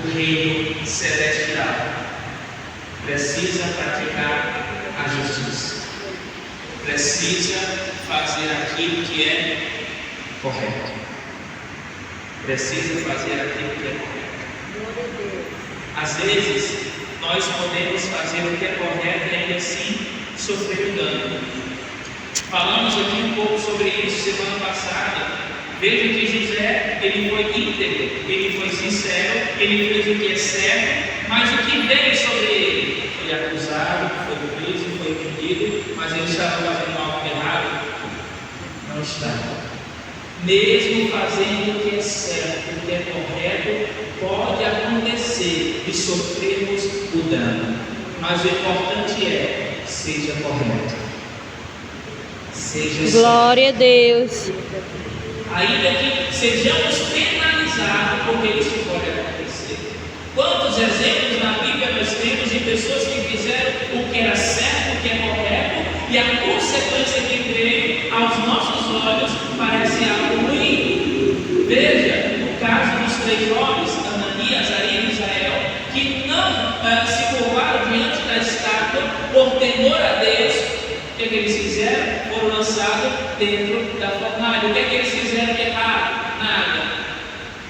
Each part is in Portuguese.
do reino celestial precisa praticar a justiça, precisa fazer aquilo que é correto, precisa fazer aquilo que é correto. Às vezes nós podemos fazer o que é correto e ainda assim sofrer dano. Falamos aqui um pouco sobre isso semana passada. Veja que José, ele foi íntegro, ele foi sincero, ele fez o que é certo, mas o que veio sobre ele? Foi acusado, foi preso, foi vendido, mas ele estava fazendo algo errado? Não estava. Mesmo fazendo o que é certo, o que é correto, pode acontecer de sofrermos o dano, mas o importante é, seja correto, seja glória certo. a Deus. Ainda que sejamos penalizados, porque isso pode acontecer. Quantos exemplos na Bíblia nós temos de pessoas que fizeram o que era certo, o que é correto, e a consequência que veio aos nossos olhos parece algo ruim? Veja o caso dos 3 jovens, Ananias, Azaria e Misael, que não se curvaram diante da estátua por temor a Deus. O que é que eles fizeram? Foram lançados dentro da fornalha. O que é que eles fizeram de errado? Nada.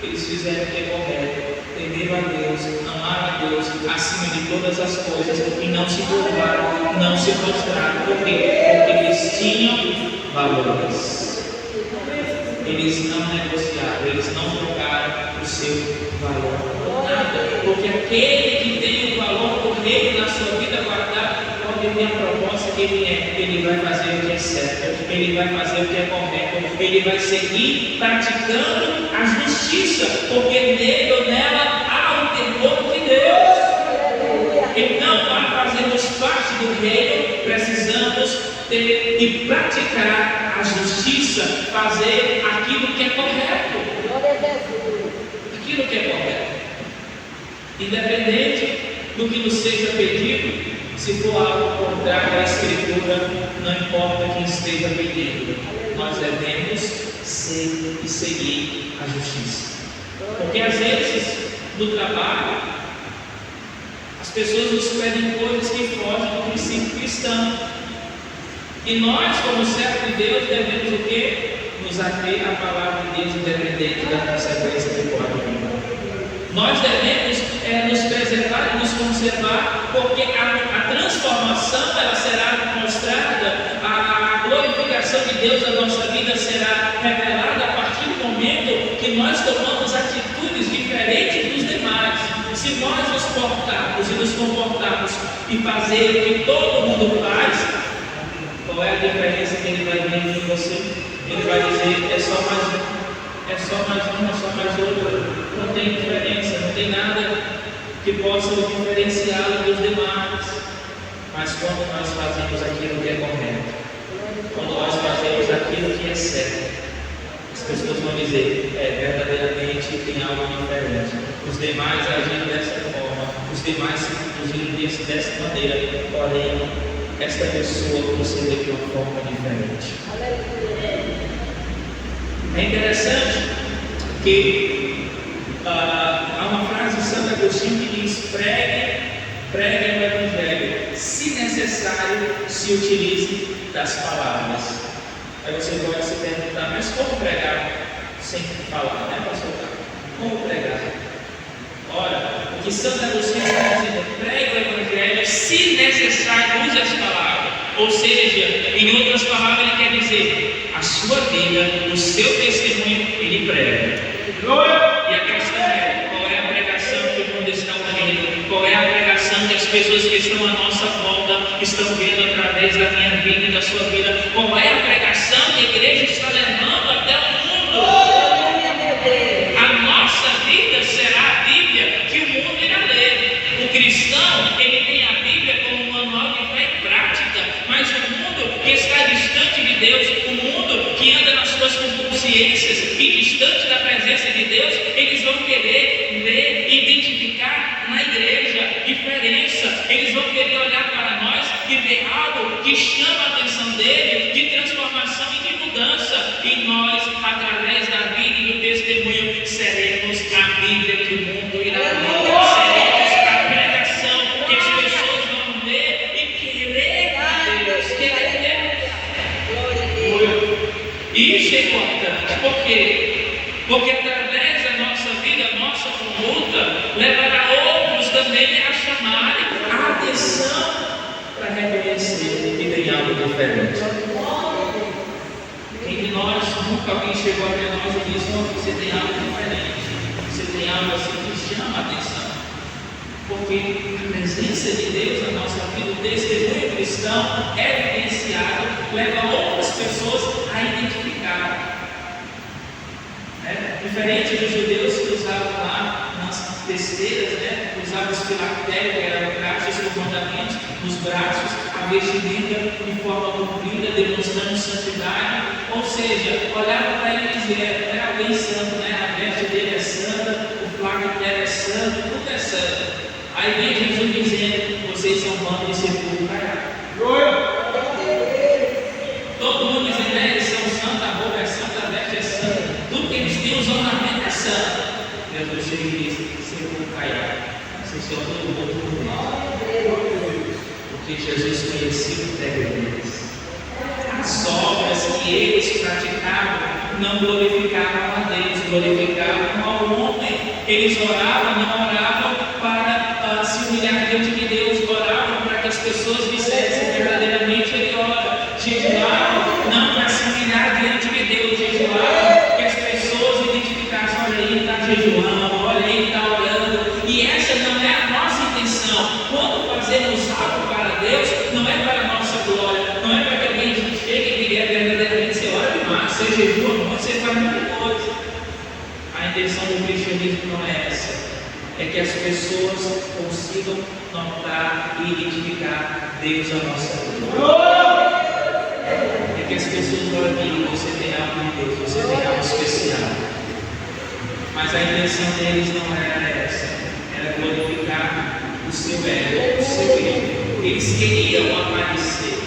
Eles fizeram o que é correto. Temeram a Deus, amaram a Deus acima de todas as coisas e não se curvaram, não se prostraram. Por quê? Porque eles tinham valores. Eles não negociaram, eles não trocaram o seu valor por nada. Porque aquele que tem o valor do reino na sua vida guardada, pode ter a proposta que ele vai fazer o que é certo, ele vai fazer o que é correto, ele vai seguir praticando a justiça, porque nele ou nela há o temor de Deus. Então, para fazermos parte do reino, precisamos ter e praticar a justiça, fazer aquilo que é correto. Aquilo que é correto. Independente do que nos seja pedido, se for algo contrário à Escritura, não importa quem esteja pedindo, nós devemos ser e seguir a justiça. Porque às vezes, no trabalho, as pessoas nos pedem coisas que fogem do princípio cristão. E nós, como servos de Deus, devemos o quê? Nos ater à palavra de Deus, independente da consequência que pode vir. Nós devemos nos preservar e nos conservar, porque a transformação ela será mostrada, a glorificação de Deus na nossa vida será revelada a partir do momento que nós tomamos atitudes diferentes dos demais. Se nós nos portarmos e nos comportarmos e fazer o que todo mundo faz, qual é a diferença que ele vai ver em você? Ele vai dizer, é só mais um, é só mais outro. Não tem diferença, não tem nada que possa diferenciá-lo dos demais. Mas quando nós fazemos aquilo que é correto, quando nós fazemos aquilo que é certo, as pessoas vão dizer, verdadeiramente tem algo diferente. Os demais agiram dessa forma, os demais se conduziram dessa maneira, porém esta pessoa procede de uma forma diferente. É interessante que há uma frase de Santo Agostinho que diz: pregue o Evangelho, se necessário, se utilize das palavras. Aí você pode se perguntar, mas como pregar sem falar, né, pastor? Como pregar? Ora, o que Santo Agostinho está dizendo, pregue o Evangelho, se necessário, use as palavras. Ou seja, em outras palavras, ele quer dizer, a sua vida, o seu testemunho, ele prega. E a questão é, qual é a pregação que o mundo está ouvindo? Qual é a pregação que as pessoas que estão à nossa volta estão vendo através da minha vida e da sua vida? Qual é a pregação que a igreja está levando até o mundo? A nossa vida será a Bíblia que o mundo irá ler. O cristão, ele tem a Bíblia como um manual de fé e prática, mas o mundo que está distante de Deus, o mundo que anda nas suas consciências e distante da presença de Deus, eles vão querer ver, identificar na igreja diferença. Eles vão querer olhar para nós e ver algo que chama a atenção dele, de transformação e de mudança. E nós, através da vida e do testemunho, seremos a Bíblia que o mundo irá ler. porque através da nossa vida, nossa conduta, levará outros também a chamarem a atenção para reconhecer que tem algo diferente. Quem de nós, nunca alguém chegou até nós e disse: "Não, você tem algo diferente, você tem algo assim que chama a atenção." Porque a presença de Deus na nossa vida, o testemunho cristão evidenciado, leva outras pessoas a identificar. Diferente dos judeus que usavam lá nas testeiras, usavam os filactérios, que eram caixas com mandamentos, nos braços, a vestimenta de forma comprida, demonstrando santidade. Ou seja, olhava para ele e dizia: "É alguém santo, a veste dele é santa, o filactério é santo, tudo é santo." Aí vem Jesus dizendo: "Vocês são bando de sepulcro caiado." Todo mundo dizendo: "Eles são santos, a roupa é santa, a veste é santa, tudo que eles têm, os ornamentos é santo." Jesus chega e diz: "Sepulcro caiado, vocês são todo mundo por dentro." Porque Jesus conhecia o interior deles. As obras que eles praticavam não glorificavam a Deus, glorificavam ao homem. Eles oravam, não oravam para se humilhar diante de Deus, oravam para que as pessoas dissessem verdadeiramente ele ora. Jejuavam não para se humilhar diante de Deus, jejuavam que as pessoas identificassem: "Olha, ele está jejuando, olha, ele está orando." E essa não é a nossa intenção. Quando fazemos algo para Deus, não é para a nossa glória, não é para que alguém chegue e diga: "Verdadeiramente você ora demais, você jejua muito, você faz muita coisa." A intenção do cristianismo não é essa. É que as pessoas consigam notar e identificar Deus à nossa vida. É que as pessoas olhem: "Você tem algo de Deus, você tem algo especial." Mas a intenção deles não era essa, era glorificar o seu ego, o seu ego. Eles queriam aparecer,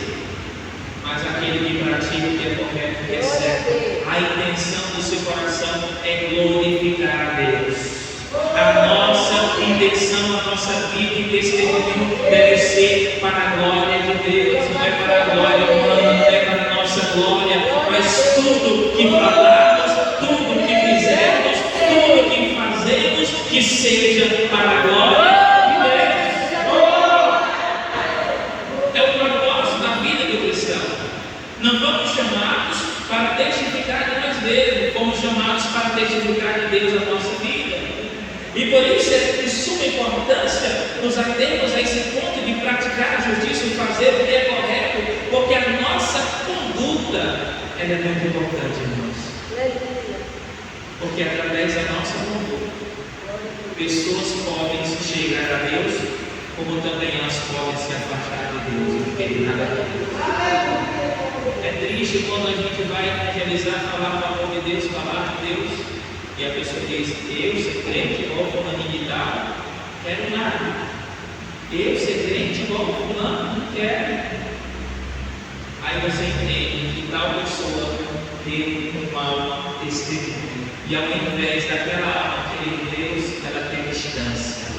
mas aquele que pratica o que é correto, o que é certo, a intenção do seu coração é glorificar a Deus. A nossa intenção, a nossa vida e testemunho deve ser para a glória de Deus, não é para a glória humana, não é para a nossa glória, mas tudo que falamos, tudo que fizermos, tudo que fazemos, que seja para a glória de Deus. É o propósito da vida do cristão. Não fomos chamados para testificar de nós mesmos, fomos chamados para testificar de Deus a nossa vida. E por isso é de suma importância nos atermos a esse ponto de praticar a justiça e fazer o que é correto, porque a nossa conduta ela é muito importante, irmãos. Porque através da nossa conduta, pessoas podem se chegar a Deus, como também elas podem se afastar de Deus e não querer nada a Deus. É triste quando a gente vai evangelizar, falar o amor de Deus, falar de Deus, e a pessoa diz: "Eu ser crente igual fulano de tal, quero nada. Eu ser crente igual fulano, não quero." Aí você entende que tal pessoa deu um mau testemunho, e ao invés daquela alma querer Deus, ela tem distância.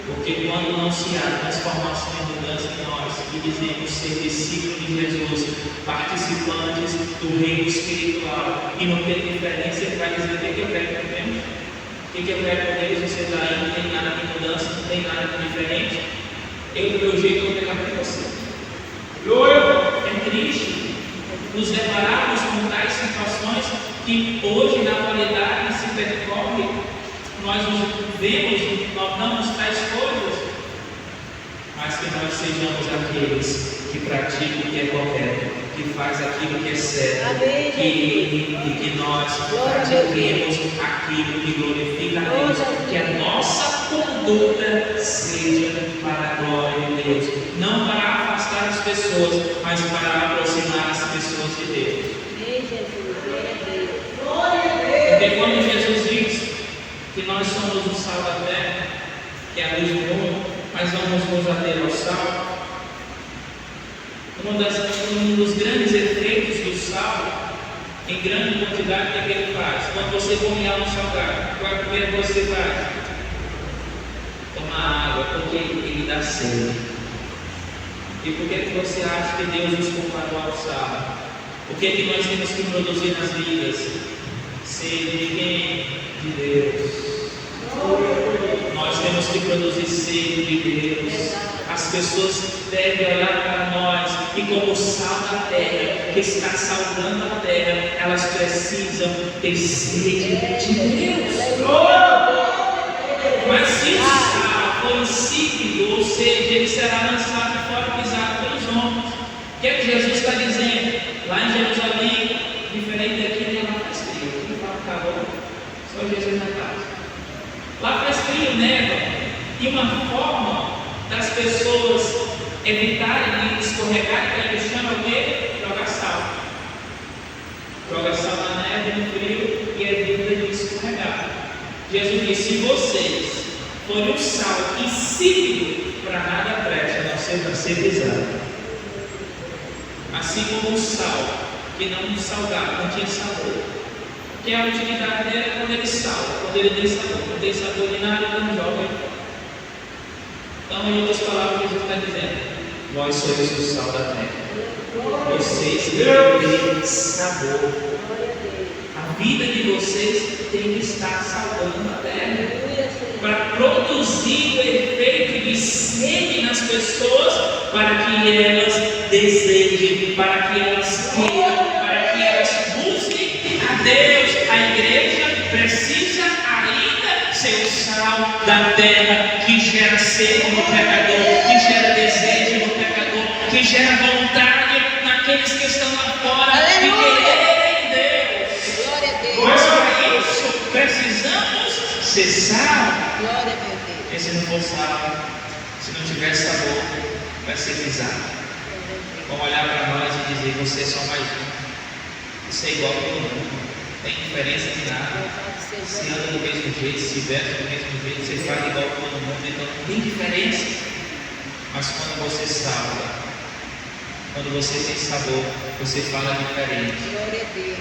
Porque quando não se há transformação e mudança em nós, e dizemos ser discípulos de Jesus, participantes do reino espiritual, e não tem diferença, ele vai dizer: "O que eu quero com Deus? O que eu quero com Deus? Você está aí, não tem nada de mudança, não tem nada de diferente. Eu, do meu jeito, vou pegar para você." É triste nos depararmos com tais situações que hoje, na atualidade, se percorre. Nós nos vemos, notamos tais coisas, mas que nós sejamos aqueles que praticam o que é correto, que faz aquilo que é certo, que nós pratiquemos aquilo que glorifica a Deus, que a nossa conduta seja para a glória de Deus, não para afastar as pessoas, mas para aproximar as pessoas de Deus. Porque quando Jesus diz que nós somos o sal da terra, que é a luz do mundo, mas vamos nos ater ao sal, um dos grandes efeitos do sal, em grande quantidade, o que ele faz? Quando você come algo salgado, qual é a primeira coisa que você faz? Tomar água, porque ele dá sede. E por que você acha que Deus nos comparou ao sal? O que nós temos que produzir nas vidas? Sede de quem? De Deus. Nós temos que produzir sede de Deus. As pessoas devem olhar para nós e, como o sal da terra que está salgando a terra, elas precisam ter sede de Deus. Mas se o sal for insípido, ou seja, ele será lançado fora e pisado pelos homens. O que é que Jesus está dizendo? Lá em Jerusalém, diferente daqui, lá faz frio. Aqui fala calor, só Jesus na casa. Lá faz frio, neva. E uma forma das pessoas evitarem de escorregar e cair no chão é o quê? Jogar sal. Joga sal na neve e no frio e evita de escorregar. Jesus disse: se vocês forem um sal insípido, para nada presta, a não ser para ser pisado. Assim como o sal, que não salgava, não tinha sabor. Que a utilidade dele é quando ele salga, quando ele tem sabor. Não tem sabor de nada, não joga. Então, em outras palavras, Jesus está dizendo: nós somos o sal da terra. Vocês têm que ter sabor. A vida de vocês tem que estar salgando a terra. Para produzir o efeito de sede nas pessoas, para que elas desejem, para que elas queiram, para que elas busquem a Deus. A igreja precisa ainda ser o sal da terra, que gera sede no pecador, que gera desejo no pecador, que gera vontade naqueles que estão lá fora de quererem Deus. Mas para isso precisamos ser sal. E se não for sal, se não tiver sabor, vai ser pisado. Vão olhar para nós e dizer: você é só mais um. Você é igual a todo mundo. Não tem diferença de nada. Se anda do mesmo jeito, se veste do mesmo jeito, você faz igual a todo mundo. Então não tem diferença. Mas quando você salva, quando você tem sabor, você fala diferente.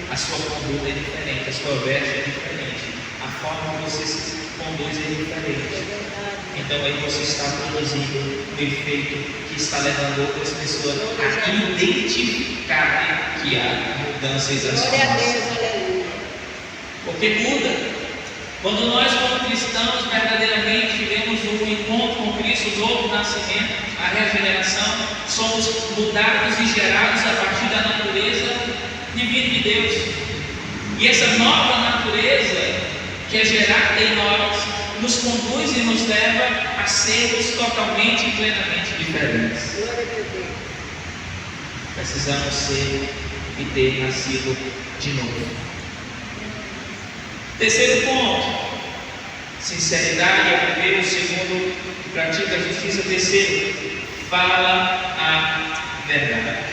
A sua conduta é diferente, a sua veste é diferente, a forma que você se conduz é diferente. Então aí você está produzindo um efeito que está levando outras pessoas a identificarem que há mudanças nas suas. Porque muda. Quando nós, como cristãos, verdadeiramente tivemos um encontro com Cristo, o novo nascimento, a regeneração, somos mudados e gerados a partir da natureza divina de Deus. E essa nova natureza que é gerada em nós, nos conduz e nos leva a sermos totalmente e plenamente diferentes. Precisamos ser e ter nascido de novo. Terceiro ponto: sinceridade é o primeiro. Segundo, pratica a justiça. Terceiro, fala a verdade.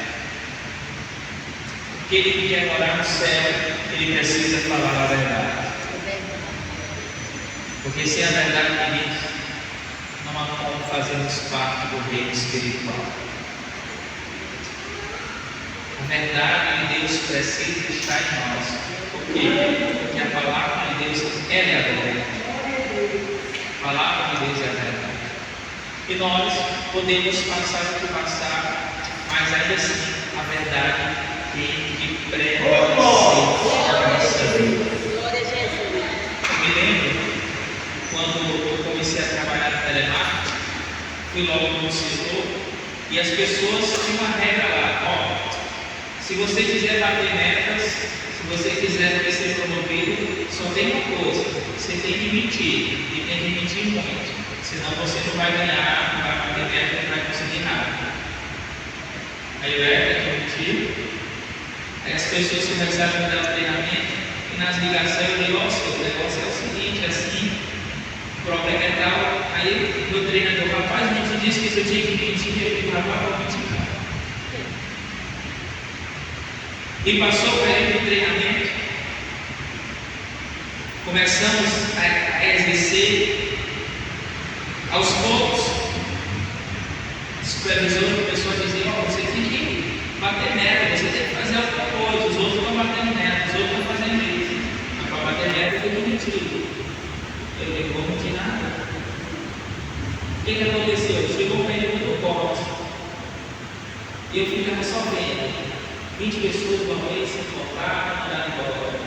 Aquele que quer morar no céu, ele precisa falar a verdade. Porque sem a verdade, queridos, não há como fazermos parte do reino espiritual. A verdade de Deus precisa estar em nós. Por quê? Porque a palavra de Deus, ela é a verdade. A palavra de Deus é a verdade. E nós podemos passar o que passar, mas ainda assim a verdade tem que prevalecer na nossa vida. Eu me lembro quando eu comecei a trabalhar no telemarketing, fui logo no setor e as pessoas tinham uma regra lá: se você quiser bater metas, se você quiser ser promovido, só tem uma coisa: você tem que mentir, e tem que mentir muito, senão você não vai ganhar, não vai bater meta, não vai conseguir nada. Aí eu mentir. Aí as pessoas começaram a me dar o treinamento, e nas ligações eu digo: o negócio é o seguinte, assim, o problema é tal. Aí meu treinador: rapaz, não te disse que eu tinha que mentir. Eu digo: rapaz, vou mentir. E passou para ele o treinamento. Começamos a exercer. Aos poucos, o supervisor começou a dizer: você tem que bater meta, você tem que fazer alguma coisa. Os outros estão batendo meta, os outros estão fazendo isso. Mas para bater meta eu tenho que mentir. Eu não vou mentir nada. O que aconteceu? Chegou para ele muito forte. E eu ficava só vendo. 20 pessoas uma vez se encontraram, mandaram embora.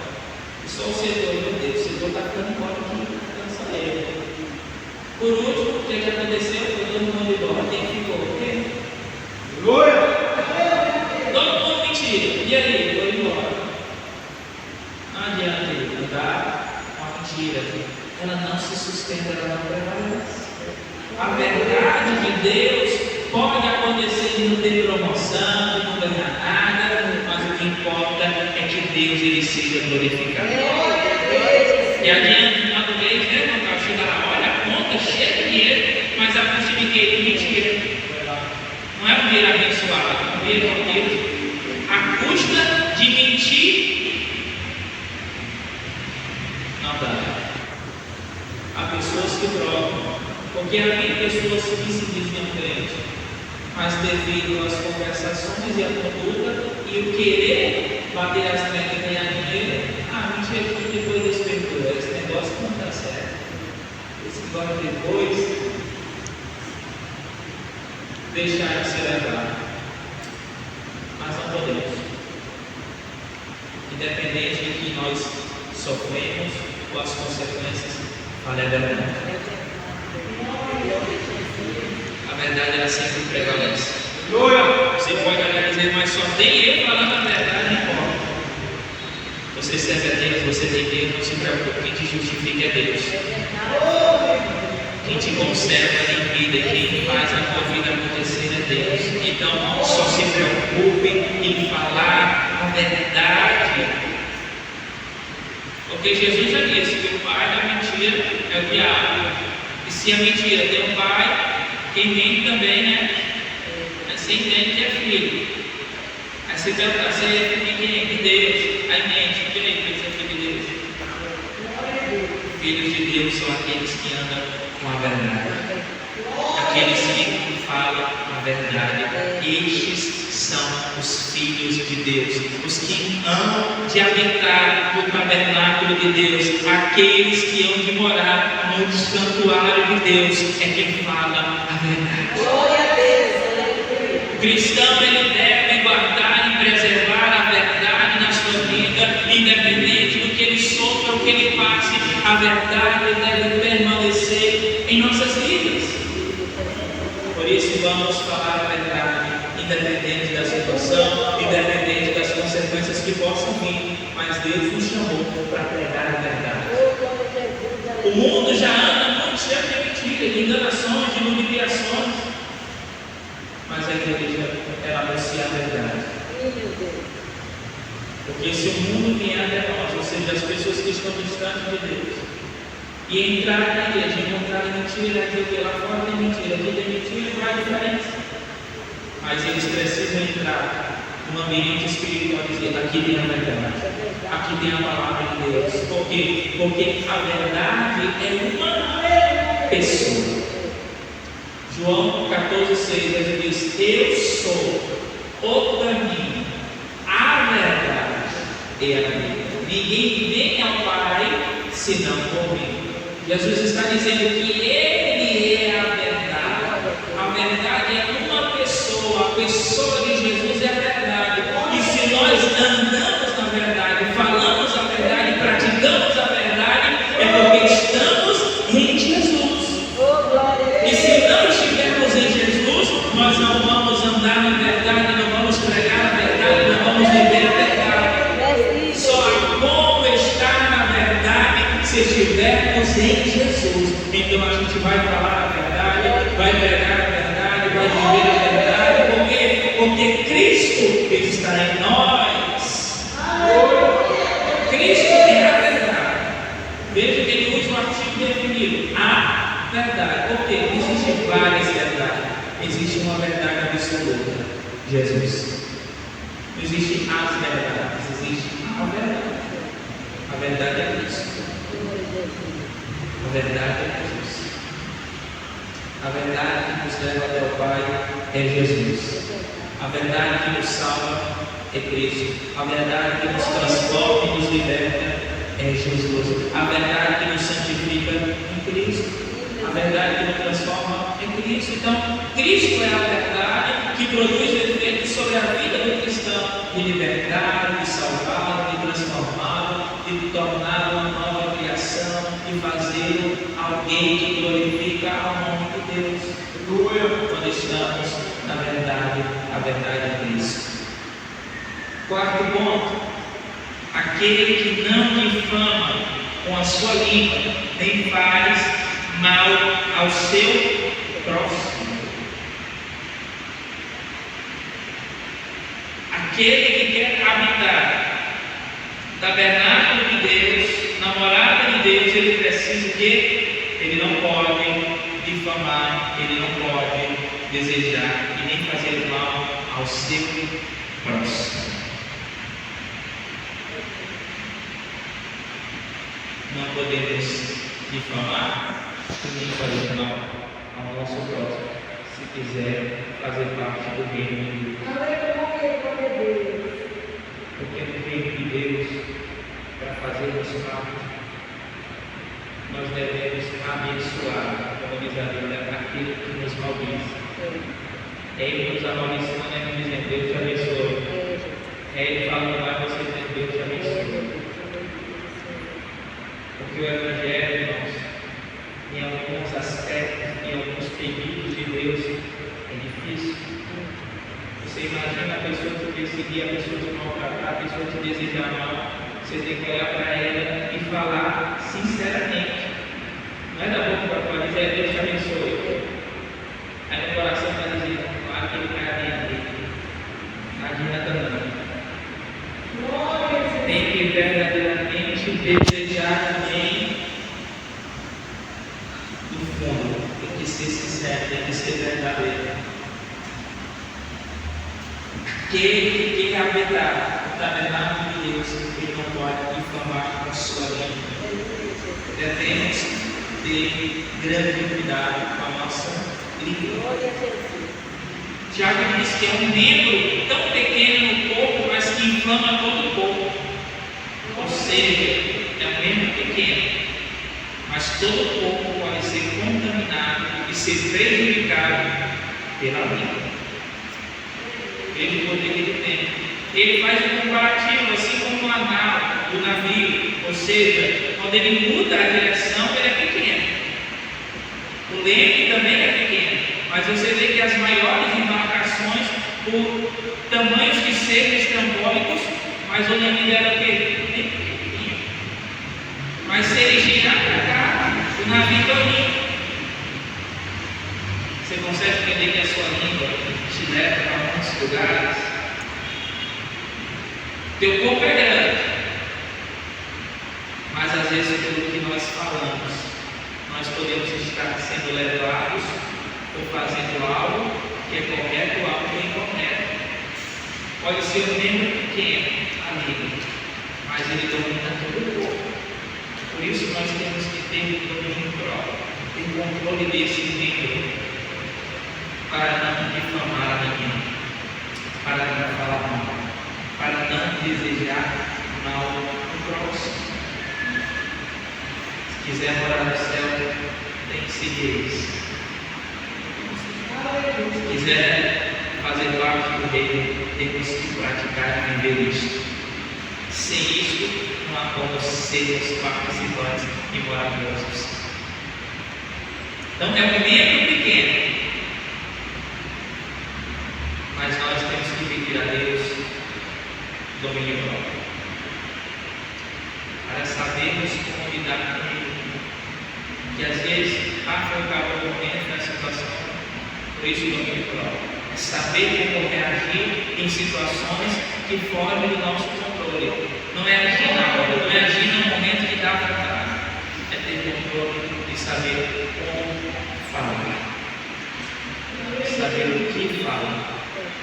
Só o setor, meu Deus, o setor está ficando embora aqui, cansa ele. Por último, o que aconteceu? Foi todo mundo embora. Quem ficou? O quê? Glória! Todo mundo mentira. E aí? Foi embora. Não adianta ele andar com a mentira. Ela não se sustenta, ela não prevalece. A verdade de Deus pode acontecer de não ter promoção, de não ganhar nada, mas o que importa é que Deus ele seja glorificado. E adiante, no final do mês, né, quando chega lá, olha a conta cheia de dinheiro, mas a custa de quê? De mentira. Não é um dinheiro abençoado, é um dinheiro a custa de mentir. Não dá. Há pessoas que trocam, porque havia pessoas que se diziam crentes, mas devido às conversações e à conduta e o querer bater as metas e ganhar dinheiro, mentira que depois despertou, esse negócio não está certo. Esse negócio depois deixar de ser levado. Mas não podemos. Independente de que nós sofremos ou as consequências, vale a verdade. A verdade ela sempre prevalece. Você pode olhar e dizer, mas só tem eu falando a verdade, não importa. Você serve a Deus, você tem Deus, não se preocupe, quem te justifica é Deus. Quem te conserva em vida e quem faz a tua vida acontecer é Deus. Então, só se preocupe em falar a verdade. Porque Jesus já disse que o pai da mentira é o diabo. E se a mentira tem um pai, quem mente também, né? Aí você entende que é filho. Aí você pergunta, você é filho de Deus. Aí mente, por que você é filho de Deus? Filhos de Deus são aqueles que andam com a verdade. Aqueles que falam a verdade. Estes são os filhos de Deus. Os que hão de habitar no tabernáculo de Deus. Aqueles que hão de morar no santuário de Deus. É quem fala a verdade. Glória a Deus. O cristão ele deve guardar e preservar a verdade na sua vida, independente do que ele sofra ou que ele passe, a verdade deve permanecer em nossas vidas. Por isso vamos falar a verdade, independente da situação, independente das consequências que possam vir, mas Deus nos chamou para pregar a verdade. O mundo já anda muito cheio de mentiras, de enganações, de ludibriações, mas a igreja ela anuncia a verdade. Porque se o mundo vier até nós, ou seja, as pessoas que estão distantes de Deus, e entrar na igreja, encontrar mentira, dizer que lá fora tem mentira, aqui tem mentira, não há diferença. Mas eles precisam entrar no ambiente espiritual e dizer, aqui tem a verdade, aqui tem a palavra de Deus. Por quê? Porque a verdade é uma pessoa. João 14,6 ele diz, eu sou o caminho, a verdade e a vida. Ninguém vem ao Pai senão por mim. Jesus está dizendo que Ele é a verdade. A verdade é uma pessoa. A pessoa de Jesus é a verdade. E se nós andamos na verdade, falamos a verdade, praticamos a verdade, é porque estamos em Jesus. E se não estivermos em Jesus, nós não vamos andar na verdade, não vamos pregar a verdade, não vamos viver a verdade. Só há como estar na verdade se estivermos em Jesus. Então a gente vai falar a verdade, vai pregar a verdade, vai viver a verdade. Por quê? Porque Cristo está em nós. Cristo é a verdade. Veja que ele usa o artigo definido. A verdade. Porque existem várias verdades. Existe uma verdade absoluta. Jesus. Não existem as verdades. Existe a verdade. A verdade é Cristo. A verdade é Jesus. A verdade que nos leva até o Pai é Jesus. A verdade que nos salva é Cristo. A verdade que nos transforma e nos liberta é Jesus. A verdade que nos santifica é Cristo. A verdade que nos transforma é Cristo. Então, Cristo é a verdade que produz efeito sobre a vida do cristão, de libertar, de salvar, de transformar, de tornar alguém que glorifica ao nome de Deus. Quando estamos, na verdade, a verdade é Cristo. Quarto ponto: aquele que não difama com a sua língua, nem faz mal ao seu próximo. Aquele que quer habitar tabernáculo de Deus, na morada de Deus, ele precisa que ele não pode difamar, ele não pode desejar e nem fazer mal ao seu próximo. Não podemos difamar e nem fazer mal ao nosso próximo, se quiser fazer parte do reino de Deus. Porque no reino de Deus, para fazermos parte, nós devemos abençoar, como diz a Bíblia, aquilo que nos maldiz. Ele nos amaldiçoa, né? Dizendo, Deus te abençoe. Ele falando lá, você diz, Deus te abençoe. Porque o Evangelho, irmãos, em alguns aspectos, em alguns pedidos de Deus, é difícil. Você imagina a pessoa te perseguir, a pessoa te maltratar, a pessoa te desejar mal. Você tem que olhar para ela e falar sinceramente. Não é da boca para fora, dizer Deus te abençoe. Aí no coração está dizendo, aquele cara dele. Não adianta não. Tem que verdadeiramente desejar alguém do fundo. Tem que ser sincero, tem que ser verdadeiro. Aquele que quer habitar o tabernáculo de Deus, ele não pode difamar com a sua língua. Devemos ter grande cuidado com a nossa língua. Tiago diz que é um membro tão pequeno no corpo, mas que inflama todo o corpo. Ou seja, é um membro pequeno, mas todo o corpo pode ser contaminado e ser prejudicado pela língua. Ele poder que ele tem. Ele faz um comparativo, assim como o anal do navio, ou seja, quando ele muda a direção, ele é pequeno. O leme também é pequeno, mas você vê que as maiores embarcações, por tamanhos de serem estrambólicos, mas o leme dela é pequeno. Mas se ele girar para cá, o navio domina. Você consegue entender que a sua língua te leva para muitos lugares? Teu corpo é grande, mas às vezes pelo que nós falamos, nós podemos estar sendo levados ou fazendo algo que é correto ou algo que é incorreto. Pode ser um membro pequeno, a língua, mas ele domina todo o corpo. Por isso nós temos que ter domínio próprio, ter controle desse membro, para não difamar ninguém, para não falar mal, para não desejar mal ao próximo. Se quiser morar no céu, tem que seguir isso. Se quiser fazer parte do reino, temos que praticar e viver isto. Sem isto, não há como sermos participantes e maravilhosos. Então é um membro pequeno, mas nós temos que pedir a Deus domínio próprio, para sabermos como lidar com ele. Que às vezes, foi o cabo morrendo na situação, por isso o domínio próprio. É saber como reagir em situações que fogem do nosso controle. Não é agir na hora, não é agir no momento de dar vontade. É ter controle e saber como falar. Saber o que falar.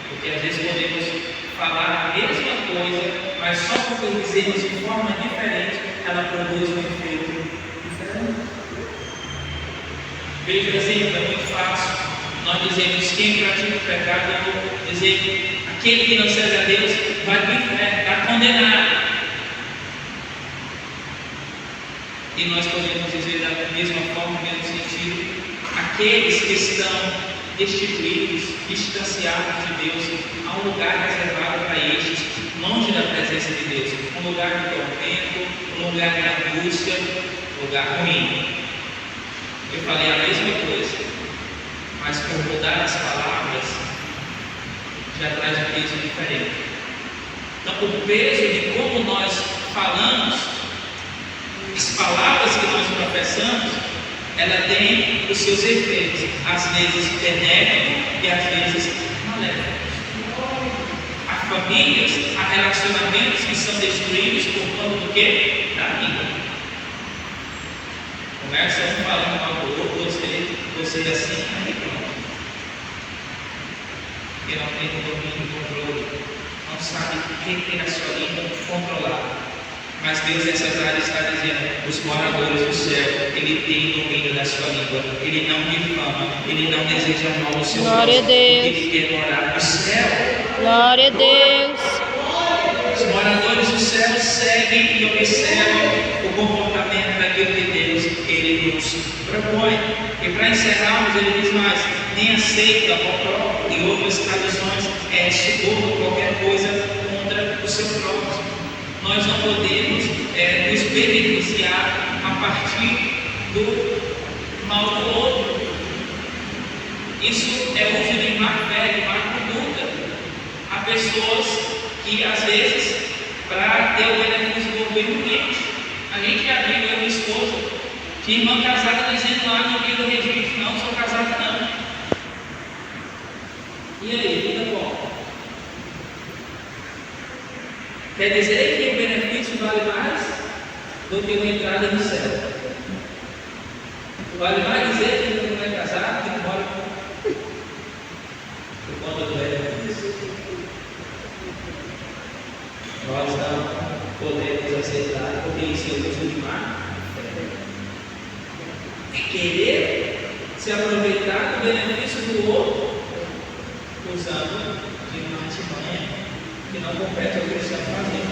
Porque às vezes podemos falar a mesma coisa, mas só porque dizemos de forma diferente, ela produz um efeito diferente. Veja o exemplo, é muito fácil. Nós dizemos quem pratica o pecado, eu vou dizer aquele que não serve a Deus vai para o inferno, está condenado. E nós podemos dizer da mesma forma, no mesmo sentido, aqueles que estão destituídos, distanciados de Deus, há um lugar reservado para estes, longe da presença de Deus, um lugar de tormento, um lugar de angústia, um lugar ruim. Eu falei a mesma coisa, mas por mudar as palavras, já traz um peso diferente. Então, o peso de como nós falamos, as palavras que nós professamos, ela tem os seus efeitos, às vezes benéficos e às vezes maléficos. Há famílias, há relacionamentos que são destruídos por conta do quê? Da língua. Começa um falando mal do outro, você assim, aí pronto. Porque não tem domínio, controle, não sabe quem tem a sua língua controlada. Mas Deus nessa área está dizendo, os moradores do céu, Ele tem domínio da sua língua, Ele não difama, Ele não deseja mal no seu Glória a próximo, Deus. Ele quer morar no céu. Glória a Deus. Os moradores do céu seguem e observam o comportamento daquilo que Deus Ele nos propõe. E para encerrarmos, Ele diz mais, nem aceita o e outras traduções suborno qualquer coisa contra o seu próximo. Nós não podemos nos beneficiar a partir do mal do outro. Isso é uso de má fé, de má conduta. Há pessoas que, às vezes, para ter o benefício do governo quente, a gente já viu, eu e minha esposa, tinha irmã casada dizendo lá no dia do registro, não sou casada não. E aí, fica bom. Quer dizer que o benefício vale mais do que uma entrada no céu. Vale mais dizer que não é casado, que mora por conta do benefício. Nós não podemos aceitar, porque isso é uso de má. É querer se aproveitar do benefício do outro, usando de uma artimanha que não compete ao cristão fazer.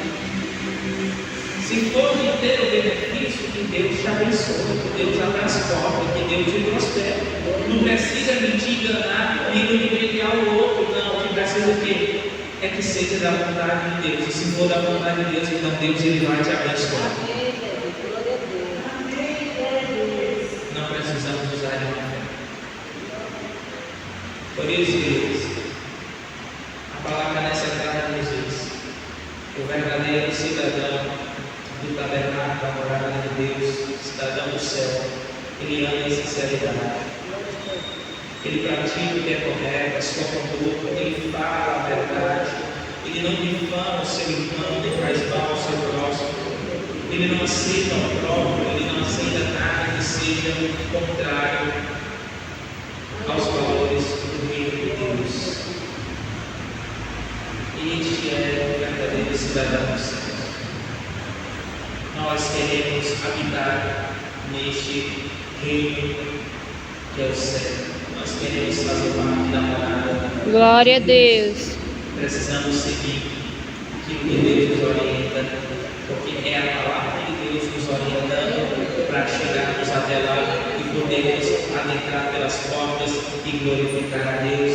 Se for de ter o benefício, que Deus te abençoe, que Deus abra as portas, que Deus te prospere. Não precisa mentir, enganar, nem ludibriar o outro, não. O que precisa o quê? É que seja da vontade de Deus. E se for da vontade de Deus, então Deus Ele vai te abençoar. Não precisamos usar de má fé. Por isso, queridos, a palavra nessa tarde nos diz: o verdadeiro cidadão do tabernáculo, da morada de Deus, cidadão do céu, ele ama em sinceridade, ele pratica o que é correto, a sua conduta, ele fala a verdade, ele não difama o seu irmão, nem faz mal ao seu próximo, ele não aceita o próprio, ele não aceita nada que seja contrário aos valores do reino de Deus. Este é o verdadeiro cidadão do céu. Nós queremos habitar neste reino que é o céu. Nós queremos fazer parte da morada. Glória a Deus. Precisamos seguir aquilo que Deus nos orienta, porque é a palavra de Deus nos orientando para chegarmos até lá e podermos adentrar pelas portas e glorificar a Deus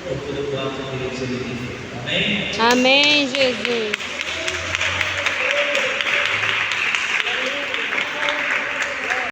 por tudo quanto Deus ele tem feito. Amém? Amém, Jesus.